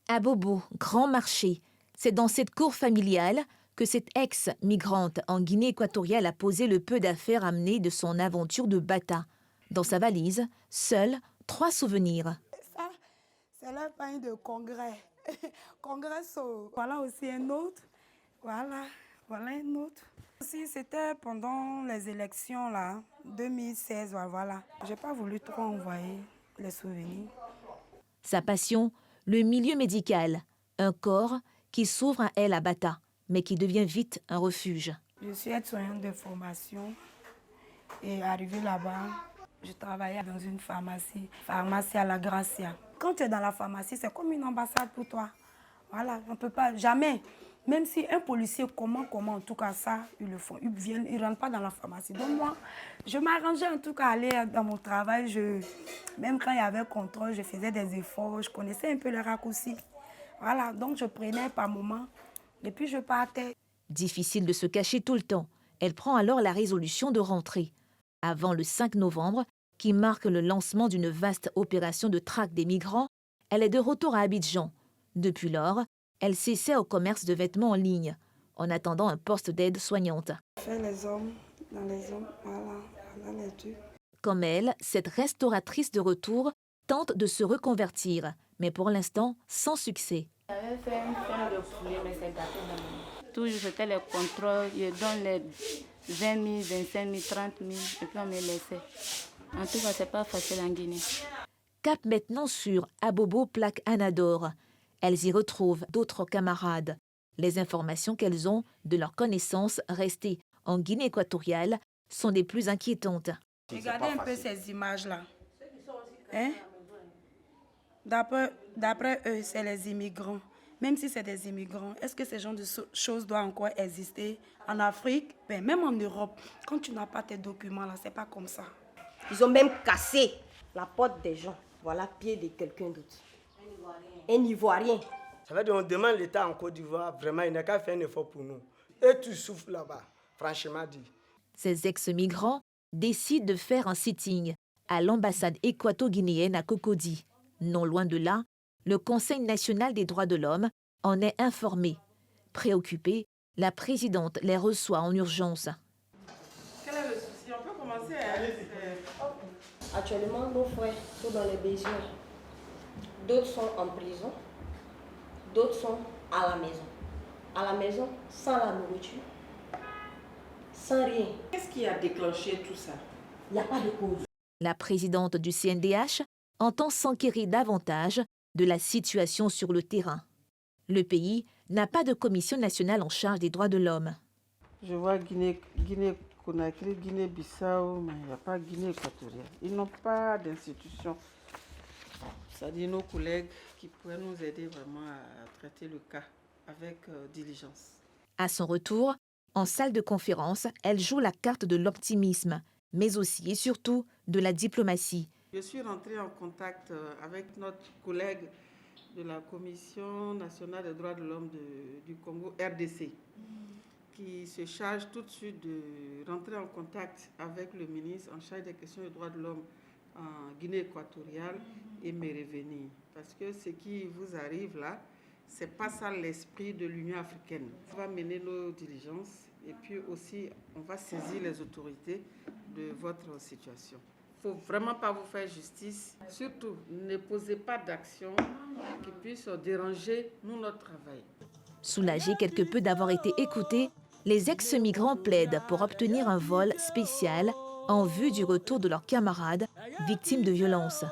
À Bobo, grand marché. C'est dans cette cour familiale que cette ex-migrante en Guinée équatoriale a posé le peu d'affaires amenées de son aventure de Bata. Dans sa valise, seuls 3 souvenirs. Ça, c'est la fin de congrès. Congresso. Voilà aussi un autre. Voilà un autre. Aussi, c'était pendant les élections, là, 2016, voilà. J'ai pas voulu trop envoyer les souvenirs. Sa passion, le milieu médical. Un corps qui s'ouvre à elle à Bata, mais qui devient vite un refuge. Je suis aide-soignante de formation et arrivée là-bas, je travaillais dans une pharmacie à la Gracia. Quand tu es dans la pharmacie, c'est comme une ambassade pour toi. Voilà, on ne peut pas, jamais. Même si un policier, comment, en tout cas ça, ils le font. Ils ne rentrent pas dans la pharmacie. Donc moi, je m'arrangeais en tout cas à aller dans mon travail. Même quand il y avait contrôle, je faisais des efforts. Je connaissais un peu les raccourcis. Voilà, donc je prenais par moment et puis je partais. Difficile de se cacher tout le temps. Elle prend alors la résolution de rentrer. Avant le 5 novembre, qui marque le lancement d'une vaste opération de traque des migrants, elle est de retour à Abidjan. Depuis lors, elle s'essaie au commerce de vêtements en ligne, en attendant un poste d'aide soignante. Faire les hommes, dans les hommes, voilà les deux. Comme elle, cette restauratrice de retour tente de se reconvertir, mais pour l'instant sans succès. J'avais fait un pain de poulet, mais c'est gâté dans le monde. Toujours c'était les contrôles, je donne les 20 000, 25 000, 30 000, et puis on me laissait. En tout cas, c'est pas facile en Guinée. Cap maintenant sur Abobo Plaque Anador. Elles y retrouvent d'autres camarades. Les informations qu'elles ont de leurs connaissances restées en Guinée équatoriale sont des plus inquiétantes. Regardez un peu ces images-là. Hein? D'après eux, c'est les immigrants. Même si c'est des immigrants, est-ce que ce genre de choses doivent encore exister en Afrique? Ben, même en Europe, quand tu n'as pas tes documents, là, c'est pas comme ça. Ils ont même cassé la porte des gens. Voilà, pied de quelqu'un d'autre. Un Ivoirien. Ça veut dire qu'on demande l'État en Côte d'Ivoire, vraiment, il n'a qu'à faire un effort pour nous. Et tu souffres là-bas, franchement dit. Ces ex-migrants décident de faire un sitting à l'ambassade équato-guinéenne à Cocody. Non loin de là, le Conseil national des droits de l'homme en est informé. Préoccupée, la présidente les reçoit en urgence. Quel est le souci? On peut commencer à... Actuellement, nos frères sont dans les besoins. D'autres sont en prison, d'autres sont à la maison. À la maison, sans la nourriture, sans rien. Qu'est-ce qui a déclenché tout ça? Il n'y a pas de cause. La présidente du CNDH entend s'enquérir davantage de la situation sur le terrain. Le n'a pas de commission nationale en charge des droits de l'homme. Je vois Guinée-Conakry, Guinée-Bissau, mais il n'y a pas Guinée équatoriale. Ils n'ont pas d'institution. C'est-à-dire nos collègues qui pourraient nous aider vraiment à traiter le cas avec diligence. À son retour, en salle de conférence, elle joue la carte de l'optimisme, mais aussi et surtout de la diplomatie. Je suis rentrée en contact avec notre collègue de la Commission nationale des droits de l'homme du Congo, RDC, qui se charge tout de suite de rentrer en contact avec le ministre en charge des questions des droits de l'homme en Guinée équatoriale et me revenir. Parce que ce qui vous arrive là, ce n'est pas ça l'esprit de l'Union africaine. On va mener nos diligences et puis aussi on va saisir les autorités de votre situation. Il ne faut vraiment pas vous faire justice. Surtout, ne posez pas d'actions qui puissent déranger notre travail. Soulagés quelque peu d'avoir été écoutés, les ex-migrants plaident pour obtenir un vol spécial en vue du retour de leurs camarades victimes de violences.